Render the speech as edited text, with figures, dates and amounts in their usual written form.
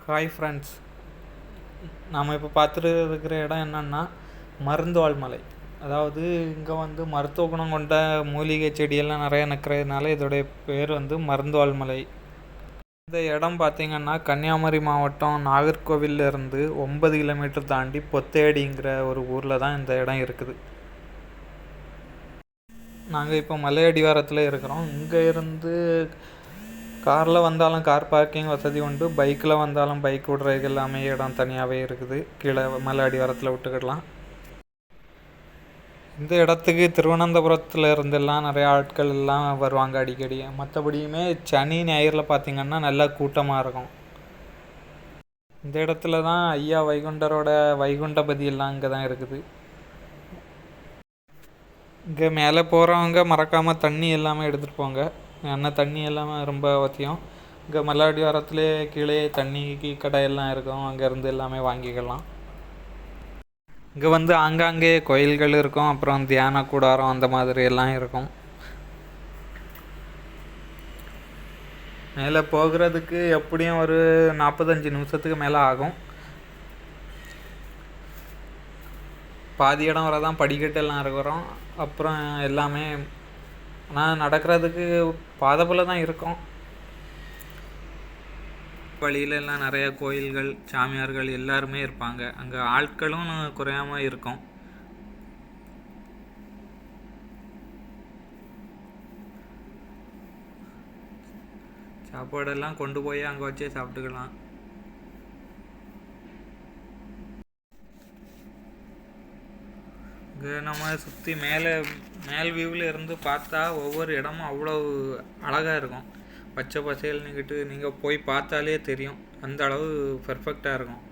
Hi friends, நாம் இப்போ பார்த்துட்டு இருக்கிற இடம் என்னென்னா மருந்துவாழ் மலை. அதாவது இங்கே வந்து மருத்துவ குணம் கொண்ட மூலிகை செடியெல்லாம் நிறையா நிற்கிறதுனால இதோடைய பேர் வந்து மருந்துவாழ் மலை. இந்த இடம் பார்த்திங்கன்னா கன்னியாகுமரி மாவட்டம் நாகர்கோவிலிருந்து 9 கிலோமீட்டர் தாண்டி பொத்தேடிங்கிற ஒரு ஊரில் தான் இந்த இடம் இருக்குது. நாங்கள் இப்போ மலை அடிவாரத்தில் இருக்கிறோம். இங்கே இருந்து காரில் வந்தாலும் கார் பார்க்கிங் வசதி உண்டு, பைக்கில் வந்தாலும் பைக் விடுறதுக்கு எல்லாமே இடம் தனியாகவே இருக்குது. கீழே மலை அடிவாரத்தில் விட்டுக்கிடலாம். இந்த இடத்துக்கு திருவனந்தபுரத்தில் இருந்தெல்லாம் நிறையா ஆட்கள் எல்லாம் வருவாங்க அடிக்கடி. மற்றபடியுமே சனி ஞாயிறில் பார்த்திங்கன்னா நல்லா கூட்டமாக இருக்கும். இந்த இடத்துல தான் ஐயா வைகுண்டரோட வைகுண்டபதி எல்லாம் இங்கே தான் இருக்குது. இங்கே மேலே போகிறவங்க மறக்காமல் தண்ணி எல்லாமே எடுத்துகிட்டு போங்க. ஏன்னா தண்ணி எல்லாமே ரொம்ப அவசியம். இங்கே மலை அடிவாரத்துலேயே கீழே தண்ணிக்கு கடையெல்லாம் இருக்கும், அங்கேருந்து எல்லாமே வாங்கிக்கலாம். இங்கே வந்து ஆங்காங்கே கோயில்கள் இருக்கும், அப்புறம் தியான கூடாரம் அந்த மாதிரி எல்லாம் இருக்கும். மேலே போகிறதுக்கு எப்படியும் ஒரு 45 நிமிஷத்துக்கு மேலே ஆகும். பாதி இடம் வர தான் படிக்கட்டு எல்லாம் இருக்கிறோம். அப்புறம் எல்லாமே ஆனால் நடக்கிறதுக்கு பாதைப்புல தான் இருக்கும். வழியில எல்லாம் நிறையா கோயில்கள், சாமியார்கள் எல்லாருமே இருப்பாங்க. அங்கே ஆட்களும் குறையாமல் இருக்கும். சாப்பாடெல்லாம் கொண்டு போய் அங்கே வச்சே சாப்பிட்டுக்கலாம். இங்கே நம்ம சுற்றி மேல் வியூவில் இருந்து பார்த்தா ஒவ்வொரு இடமும் அவ்வளோ அழகாக இருக்கும். பச்சை பசேல்னுக்கிட்டு நீங்கள் போய் பார்த்தாலே தெரியும், அந்த அளவு பெர்ஃபெக்டாக இருக்கும்.